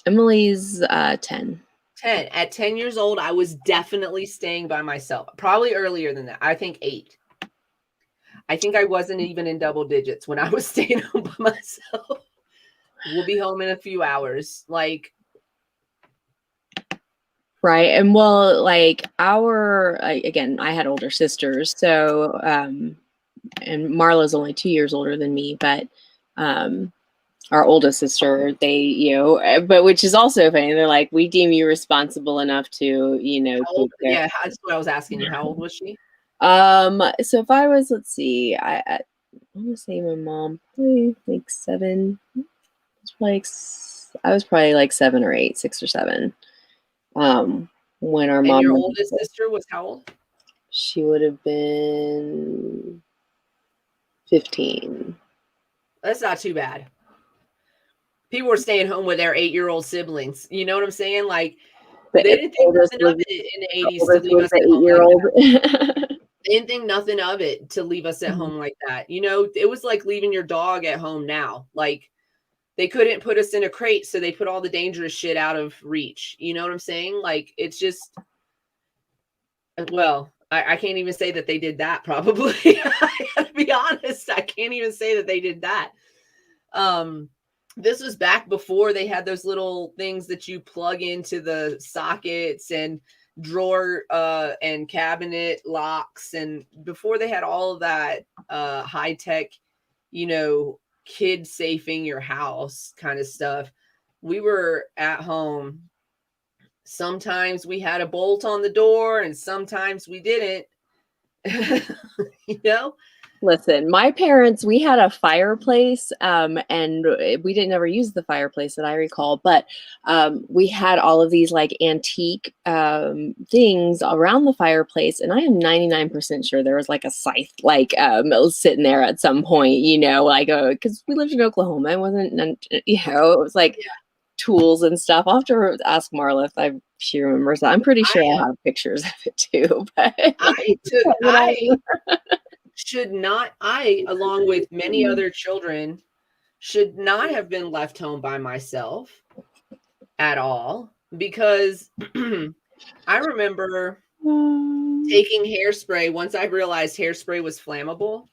Emily's 10. 10. At 10 years old, I was definitely staying by myself. Probably earlier than that. I think 8. I think I wasn't even in double digits when I was staying home by myself. We'll be home in a few hours. Like, right. And well, like again, I had older sisters. So, and Marla's only 2 years older than me, but our oldest sister, they, but which is also funny. They're like, we deem you responsible enough to, yeah, that's what I was asking you. How old was she? So if I was, let's see, I want to say my mom, probably like 7. I was probably like 7 or 8, 6 or 7. When our mom. And your oldest sister was how old? She would have been 15. That's not too bad. People were staying home with their 8-year-old siblings. You know what I'm saying? Like, they didn't think nothing of it in the 80s to leave us at home like that. They didn't think nothing of it to leave us at home like that. It was like leaving your dog at home now. Like, they couldn't put us in a crate, so they put all the dangerous shit out of reach. You know what I'm saying? Like, it's just, well, I can't even say that they did that, probably. I be honest, I can't even say that they did that. This was back before they had those little things that you plug into the sockets and drawer and cabinet locks, and before they had all of that high tech, kid safing your house kind of stuff. We were at home. Sometimes we had a bolt on the door and sometimes we didn't. Listen, my parents, we had a fireplace, and we didn't ever use the fireplace that I recall, but we had all of these like antique things around the fireplace, and I am 99% sure there was like a scythe sitting there at some point, because we lived in Oklahoma. It wasn't, it was like tools and stuff. I'll have to ask Marla if she remembers that. I'm pretty sure I have pictures of it too. But I, along with many other children, should not have been left home by myself at all, because I remember taking hairspray. Once I realized hairspray was flammable,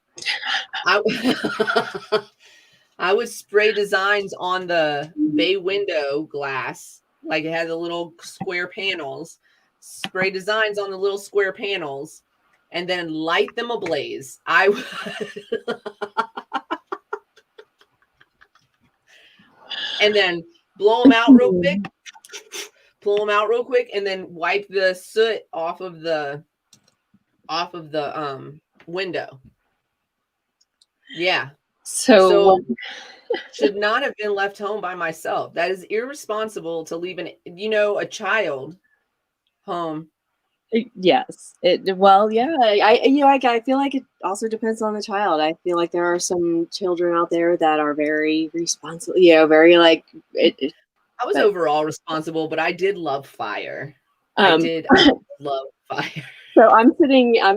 I would spray designs on the bay window glass, like it had the little square panels, spray designs on the little square panels, and then light them ablaze. And then blow them out real quick, and then wipe the soot off of the window. Yeah. So should not have been left home by myself. That is irresponsible to leave a child home. Yes. I feel like it also depends on the child. I feel like there are some children out there that are very responsible, very like it. I was overall responsible, but I did love fire. I love fire. So I'm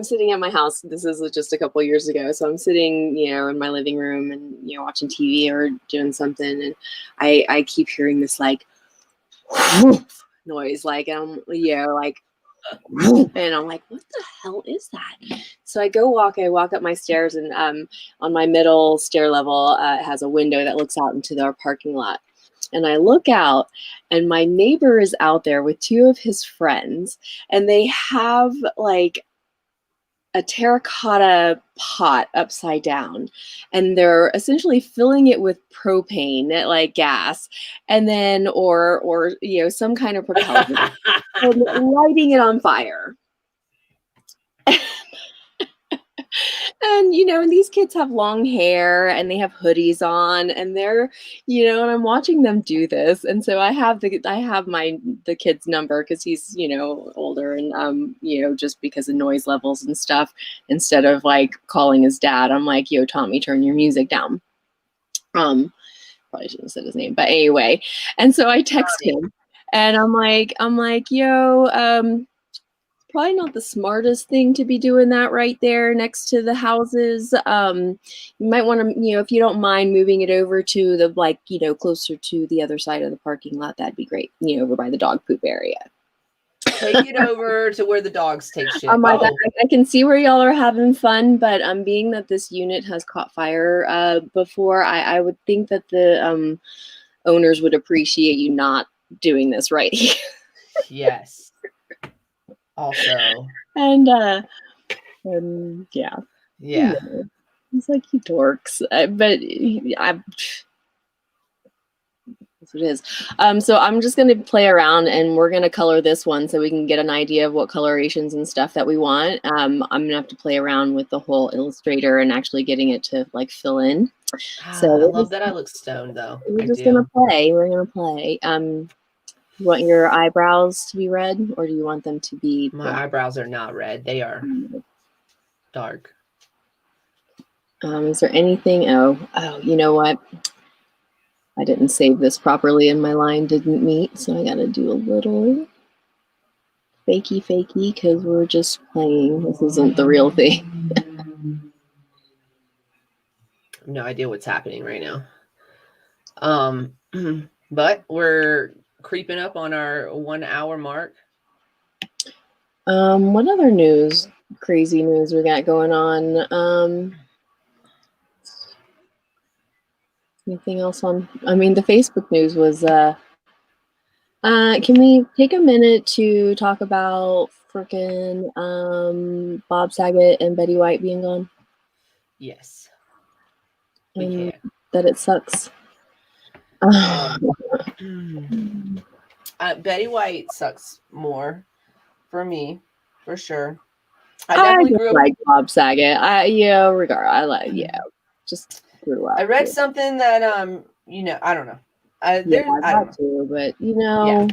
sitting at my house. This is just a couple of years ago. So I'm sitting, in my living room and, watching TV or doing something. And I keep hearing this like noise, like, and I'm like, what the hell is that? So I walk up my stairs, and on my middle stair level, it has a window that looks out into our parking lot. And I look out, and my neighbor is out there with two of his friends, and they have like a terracotta pot upside down, and they're essentially filling it with propane, like gas, and then or some kind of propellant, and lighting it on fire. And and these kids have long hair and they have hoodies on, and they're and I'm watching them do this. And so I have the kid's number, because he's older, and just because of noise levels and stuff, instead of like calling his dad, I'm like, yo, Tommy, turn your music down. Probably shouldn't have said his name, but anyway. And so I text him, and I'm like, yo, probably not the smartest thing to be doing that right there next to the houses. You might want to, if you don't mind moving it over to the closer to the other side of the parking lot, that'd be great. Over by the dog poop area. Take it over to where the dogs take shit. I can see where y'all are having fun, but being that this unit has caught fire before, I would think that the owners would appreciate you not doing this right here. Yes. Also. And yeah. He's like, you dorks. But that's what it is. So I'm just going to play around, and we're going to color this one so we can get an idea of what colorations and stuff that we want. I'm going to have to play around with the whole Illustrator and actually getting it to like fill in. So I love that I look stoned though. We're just going to play. We're going to play. You want your eyebrows to be red, or do you want them to be black? My eyebrows are not red. They are dark. Is there anything? Oh, you know what? I didn't save this properly and my line didn't meet, so I got to do a little fakey because we're just playing. This isn't the real thing. I have no idea what's happening right now. But we're creeping up on our 1 hour mark. What other crazy news we got going on? Anything else on? I mean, the Facebook news was. Can we take a minute to talk about frickin' Bob Saget and Betty White being gone? Yes, we And can. that it sucks. Betty White sucks more for me, for sure. I I definitely just grew up. like Bob Saget. Just grew up. I read something that I don't know. I don't that know. too, but Yeah.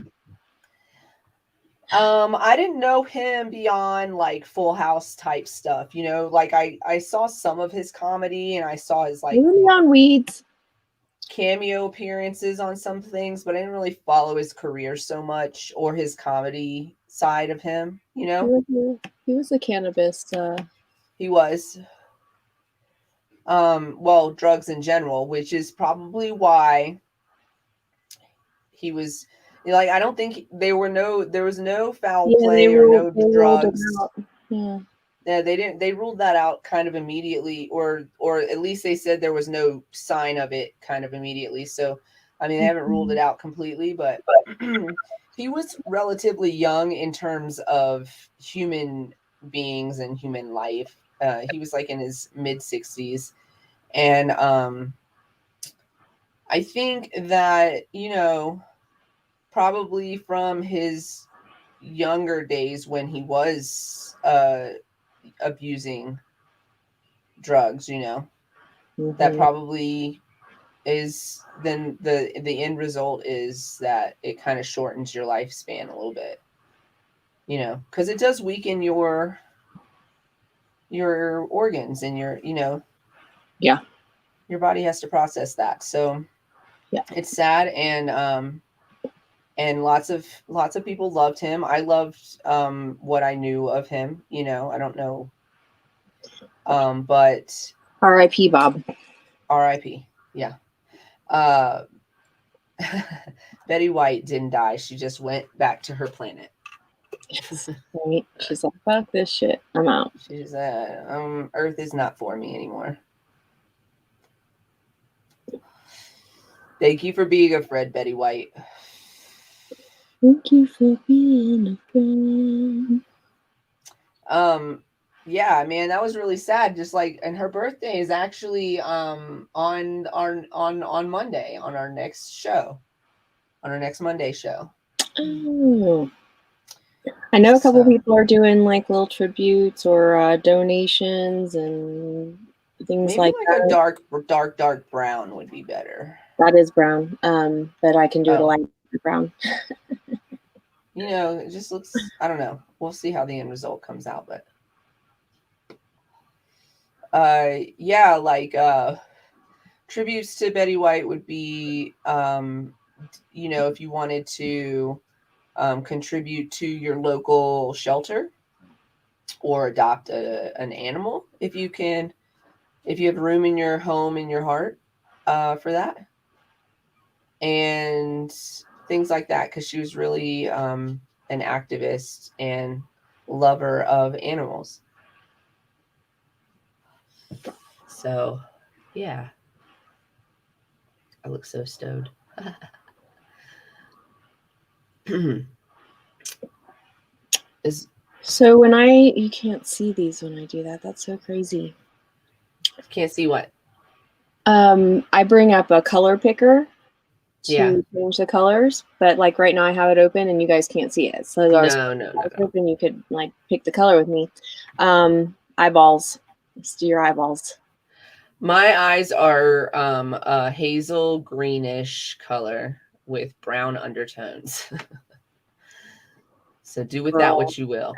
I didn't know him beyond like Full House type stuff, like I saw some of his comedy and I saw his like on Weeds. cameo appearances on some things, but I didn't really follow his career so much or his comedy side of him, He was a cannabis. He was. Well, drugs in general, which is probably why he was like, I don't think there was no foul play or no drugs. Yeah, they ruled that out kind of immediately, or at least they said there was no sign of it kind of immediately. So, I mean, they haven't ruled it out completely, but he was relatively young in terms of human beings and human life. He was like in his mid-60s. And I think that, probably from his younger days when he was abusing drugs, that probably is then the end result is that it kind of shortens your lifespan a little bit, because it does weaken your organs and your body has to process that. So it's sad. And lots of people loved him. I loved what I knew of him. I don't know, but R.I.P. Bob. R.I.P. Yeah. Betty White didn't die. She just went back to her planet. Right. She's like, fuck this shit. I'm out. She's Earth is not for me anymore. Thank you for being a friend, Betty White. Thank you for being a friend. Yeah, man, that was really sad. Just like, and her birthday is actually on Monday, on our next show, on our next Monday show. Oh. I know a couple people are doing like little tributes or donations and things maybe like that. A dark brown would be better. That is brown, but I can do it a light brown. It just looks, I don't know. We'll see how the end result comes out, but yeah, like tributes to Betty White would be if you wanted to contribute to your local shelter or adopt an animal, if you have room in your home, in your heart, for that, and things like that, because she was really an activist and lover of animals. So, yeah. I look so stoned. So when you can't see these when I do that. That's so crazy. Can't see what? I bring up a color picker to change the colors, but like right now I have it open and you guys can't see it. So no. Hoping you could like pick the color with me. Eyeballs. Let's do your eyeballs. My eyes are a hazel greenish color with brown undertones. So do with that what you will.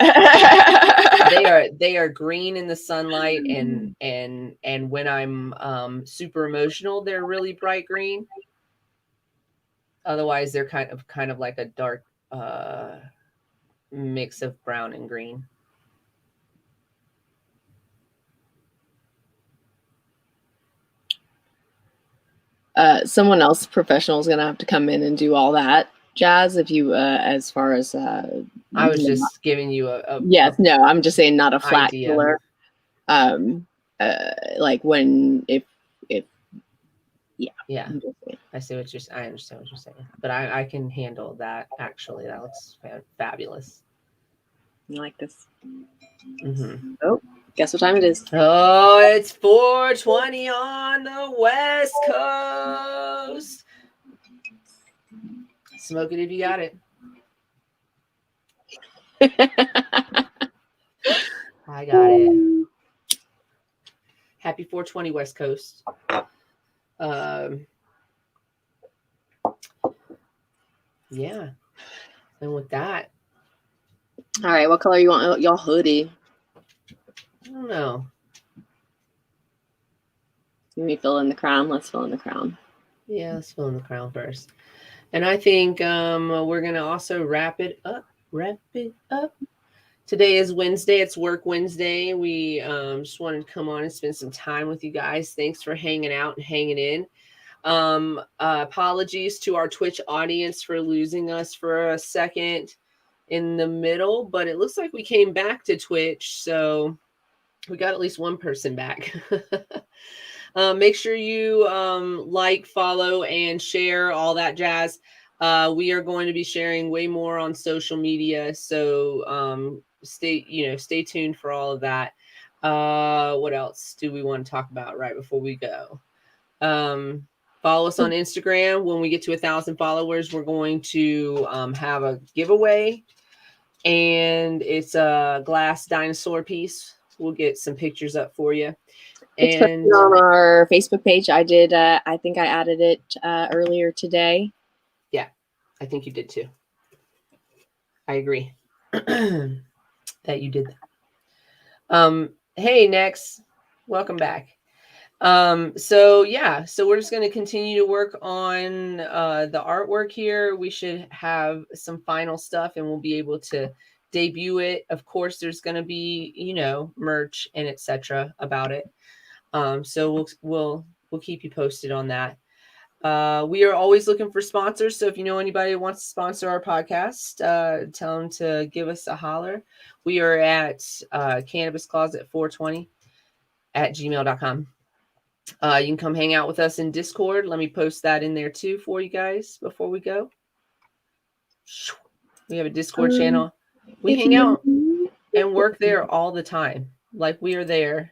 They are green in the sunlight, and when I'm super emotional, they're really bright green. Otherwise, they're kind of like a dark mix of brown and green. Someone else professional is going to have to come in and do all that jazz. If you, as far as, I was just giving you a no, I'm just saying not a flat color. Like if Yeah. I understand what you're saying, but I can handle that. Actually, that looks fabulous. You like this? Mm-hmm. Oh, guess what time it is? Oh, it's 4:20 on the West Coast. Smoke it if you got it. I got it. Happy 420 West Coast. Yeah. And with that. All right, what color you want y'all hoodie? I don't know. Let me fill in the crown. Let's fill in the crown. Yeah, let's fill in the crown first. And I think we're going to also wrap it up. Today is Wednesday. It's Work Wednesday. We just wanted to come on and spend some time with you guys. Thanks for hanging out and hanging in. Apologies to our Twitch audience for losing us for a second in the middle, but it looks like we came back to Twitch, so we got at least one person back. Make sure you like, follow, and share, all that jazz. We are going to be sharing way more on social media, so stay tuned for all of that. What else do we want to talk about right before we go? Follow us on Instagram. When we get to 1,000 followers, we're going to have a giveaway, and it's a glass dinosaur piece. We'll get some pictures up for you. It's posted on our Facebook page. I did. I think I added it earlier today. Yeah, I think you did too. I agree that you did that. Hey, Nex, welcome back. So we're just going to continue to work on the artwork here. We should have some final stuff, and we'll be able to debut it. Of course, there's going to be, merch and etc. about it. So we'll keep you posted on that. We are always looking for sponsors. So if you know anybody who wants to sponsor our podcast, tell them to give us a holler. We are at cannabiscloset420 at gmail.com. You can come hang out with us in Discord. Let me post that in there too for you guys before we go. We have a Discord channel. We hang out and work there all the time. Like, we are there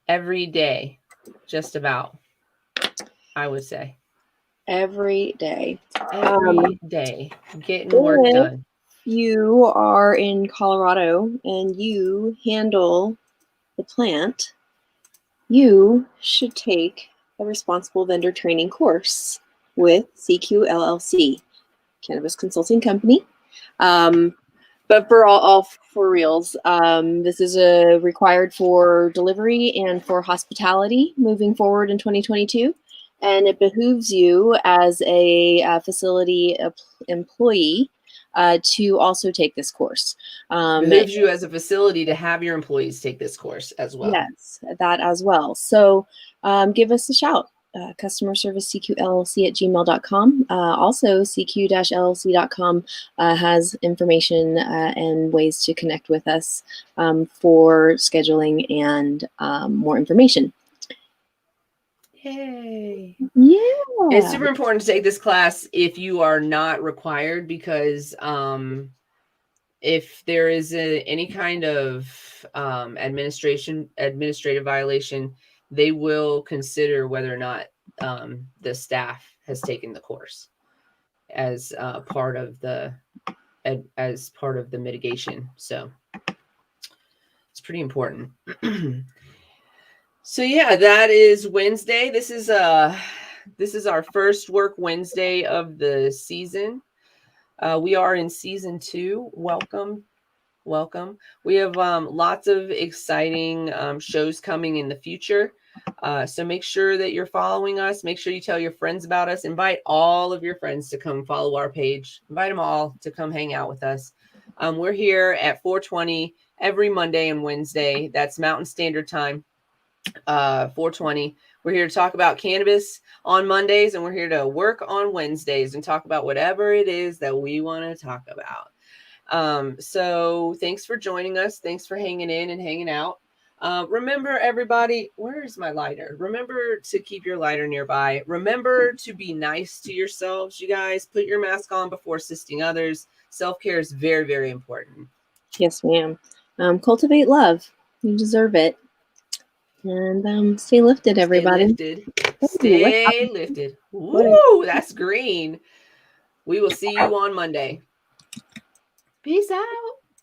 every day, just about, I would say. Every day. Every day. Getting work done. You are in Colorado and you handle the plant, you should take a responsible vendor training course with CQ LLC, Cannabis Consulting Company. But for all for reals, this is required for delivery and for hospitality moving forward in 2022. And it behooves you as a facility employee to also take this course. Behooves you as a facility to have your employees take this course as well. Yes, that as well. So give us a shout. Customer service CQLLC at gmail.com. Also, CQ-LLC.com has information and ways to connect with us for scheduling and more information. Yay. Yeah. It's super important to take this class if you are not required, because if there is any kind of administrative violation, they will consider whether or not the staff has taken the course as part of the mitigation. So it's pretty important. So yeah, that is Wednesday. This is our first Work Wednesday of the season. We are in season 2. Welcome. We have lots of exciting shows coming in the future. So make sure that you're following us. Make sure you tell your friends about us. Invite all of your friends to come follow our page. Invite them all to come hang out with us. We're here at 4:20 every Monday and Wednesday. That's Mountain Standard Time. 4:20. We're here to talk about cannabis on Mondays, and we're here to work on Wednesdays and talk about whatever it is that we want to talk about. So thanks for joining us. Thanks for hanging in and hanging out. Remember, everybody, where's my lighter? Remember to keep your lighter nearby. Remember to be nice to yourselves, you guys. Put your mask on before assisting others. Self-care is very, very important. Yes, ma'am. Cultivate love. You deserve it. And stay lifted, everybody. Stay lifted. Stay lifted. What Woo, that's green. We will see you on Monday. Peace out.